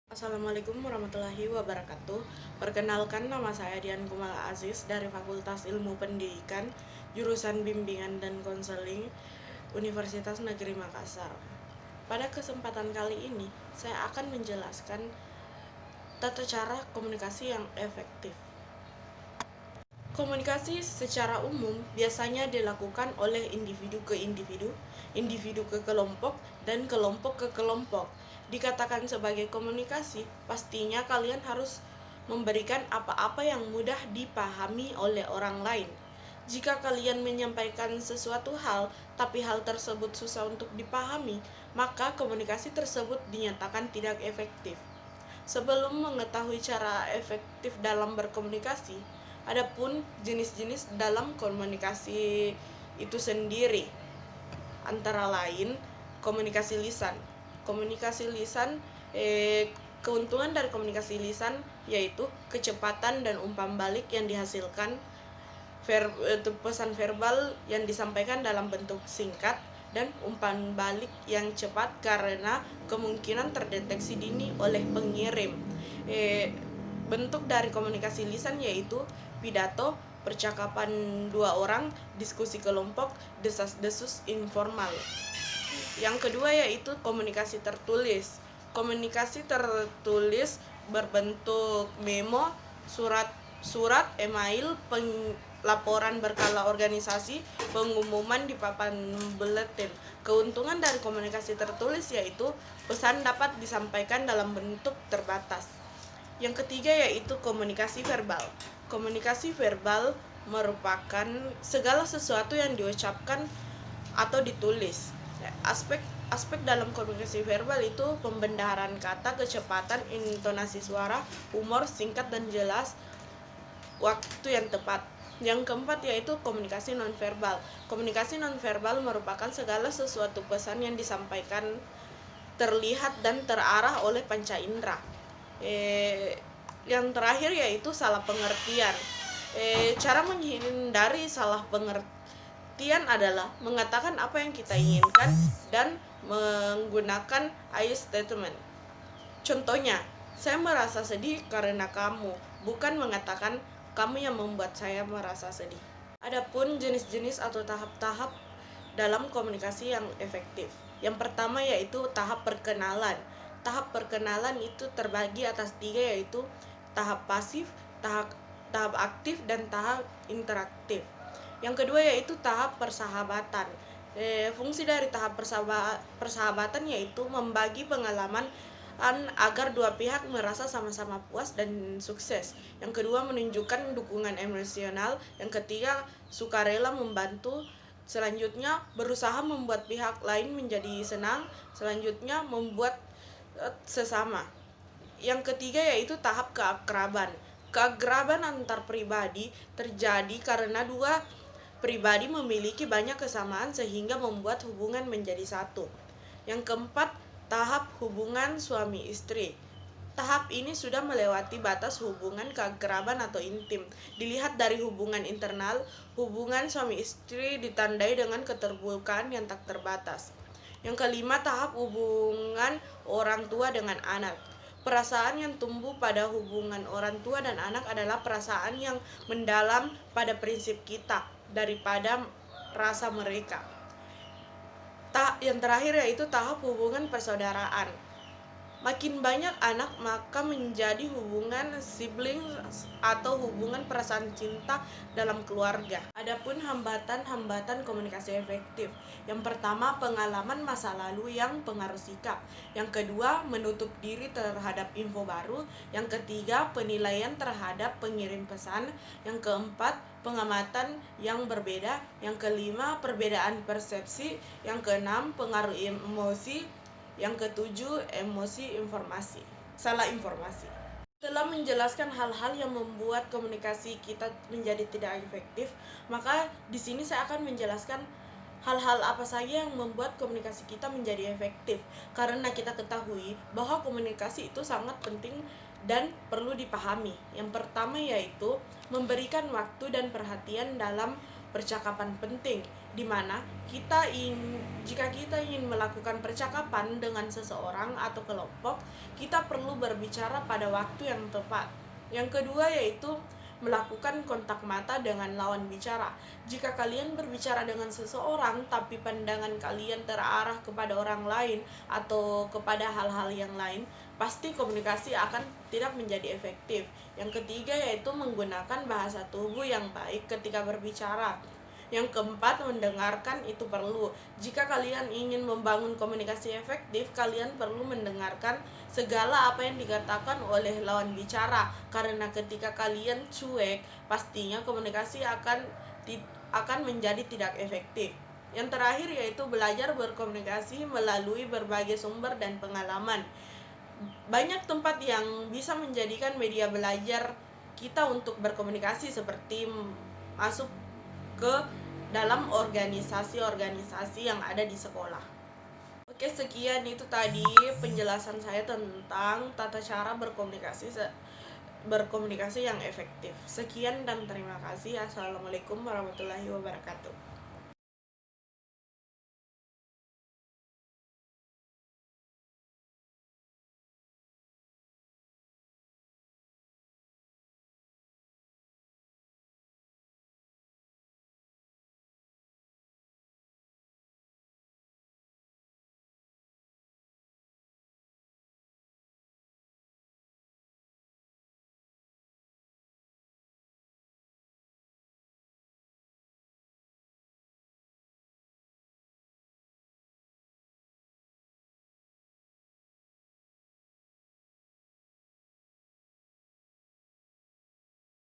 Assalamualaikum warahmatullahi wabarakatuh. Perkenalkan, nama saya Dian Kumal Aziz dari Fakultas Ilmu Pendidikan, jurusan Bimbingan dan Konseling, Universitas Negeri Makassar. Pada kesempatan kali ini, saya akan menjelaskan tata cara komunikasi yang efektif. Komunikasi secara umum biasanya dilakukan oleh individu ke individu ke kelompok, dan kelompok ke kelompok. Dikatakan sebagai komunikasi, pastinya kalian harus memberikan apa-apa yang mudah dipahami oleh orang lain. Jika kalian menyampaikan sesuatu hal, tapi hal tersebut susah untuk dipahami, maka komunikasi tersebut dinyatakan tidak efektif. Sebelum mengetahui cara efektif dalam berkomunikasi, adapun jenis-jenis dalam komunikasi itu sendiri, antara lain komunikasi lisan. Komunikasi lisan, keuntungan dari komunikasi lisan yaitu kecepatan dan umpan balik yang dihasilkan pesan verbal yang disampaikan dalam bentuk singkat, dan umpan balik yang cepat karena kemungkinan terdeteksi dini oleh pengirim. Bentuk dari komunikasi lisan yaitu pidato, percakapan dua orang, diskusi kelompok, desas-desus informal. Yang kedua yaitu komunikasi tertulis. Komunikasi tertulis berbentuk memo, surat, email, laporan berkala organisasi, pengumuman di papan buletin. Keuntungan dari komunikasi tertulis yaitu pesan dapat disampaikan dalam bentuk terbatas. Yang ketiga yaitu komunikasi verbal. Komunikasi verbal merupakan segala sesuatu yang diucapkan atau ditulis. Aspek dalam komunikasi verbal itu pembendaharaan kata, kecepatan, intonasi suara, humor, singkat dan jelas, waktu yang tepat. Yang keempat yaitu komunikasi nonverbal. Komunikasi nonverbal merupakan segala sesuatu pesan yang disampaikan terlihat dan terarah oleh panca indera. Yang terakhir yaitu salah pengertian. Cara menghindari salah pengertian adalah mengatakan apa yang kita inginkan dan menggunakan I statement. Contohnya, saya merasa sedih karena kamu, bukan mengatakan kamu yang membuat saya merasa sedih. Adapun jenis-jenis atau tahap-tahap dalam komunikasi yang efektif. Yang pertama yaitu tahap perkenalan. Tahap perkenalan itu terbagi atas 3, yaitu tahap pasif, tahap aktif, dan tahap interaktif. Yang kedua yaitu tahap persahabatan. Fungsi dari tahap persahabatan yaitu membagi pengalaman agar dua pihak merasa sama-sama puas dan sukses. Yang kedua, menunjukkan dukungan emosional. Yang ketiga, sukarela membantu. Selanjutnya, berusaha membuat pihak lain menjadi senang. Selanjutnya, membuat sesama. Yang ketiga yaitu tahap keakraban. Keakraban antar pribadi terjadi karena dua pribadi memiliki banyak kesamaan sehingga membuat hubungan menjadi satu. Yang keempat, tahap hubungan suami istri. Tahap ini sudah melewati batas hubungan keakraban atau intim. Dilihat dari hubungan internal, hubungan suami istri ditandai dengan keterbukaan yang tak terbatas. Yang kelima, tahap hubungan orang tua dengan anak. Perasaan yang tumbuh pada hubungan orang tua dan anak adalah perasaan yang mendalam pada prinsip kita daripada rasa mereka. Yang terakhir yaitu tahap hubungan persaudaraan. Makin banyak anak, maka menjadi hubungan sibling atau hubungan perasaan cinta dalam keluarga. Adapun hambatan-hambatan komunikasi efektif. Yang pertama, pengalaman masa lalu yang pengaruh sikap. Yang kedua, menutup diri terhadap info baru. Yang ketiga, penilaian terhadap pengirim pesan. Yang keempat, pengamatan yang berbeda. Yang kelima, perbedaan persepsi. Yang keenam, pengaruh emosi. Yang ketujuh, salah informasi. Setelah menjelaskan hal-hal yang membuat komunikasi kita menjadi tidak efektif, maka di sini saya akan menjelaskan hal-hal apa saja yang membuat komunikasi kita menjadi efektif. Karena kita ketahui bahwa komunikasi itu sangat penting dan perlu dipahami. Yang pertama yaitu memberikan waktu dan perhatian dalam percakapan penting, di mana jika kita ingin melakukan percakapan dengan seseorang atau kelompok, kita perlu berbicara pada waktu yang tepat. Yang kedua yaitu melakukan kontak mata dengan lawan bicara. Jika kalian berbicara dengan seseorang tapi pandangan kalian terarah kepada orang lain atau kepada hal-hal yang lain, pasti komunikasi akan tidak menjadi efektif. Yang ketiga yaitu menggunakan bahasa tubuh yang baik ketika berbicara. Yang keempat, mendengarkan itu perlu. Jika kalian ingin membangun komunikasi efektif, kalian perlu mendengarkan segala apa yang dikatakan oleh lawan bicara. Karena ketika kalian cuek, pastinya komunikasi akan menjadi tidak efektif. Yang terakhir yaitu belajar berkomunikasi melalui berbagai sumber dan pengalaman. Banyak tempat yang bisa menjadikan media belajar kita untuk berkomunikasi, seperti masuk ke dalam organisasi-organisasi yang ada di sekolah. Oke, sekian itu tadi penjelasan saya tentang tata cara berkomunikasi yang efektif. Sekian dan terima kasih. Assalamualaikum warahmatullahi wabarakatuh.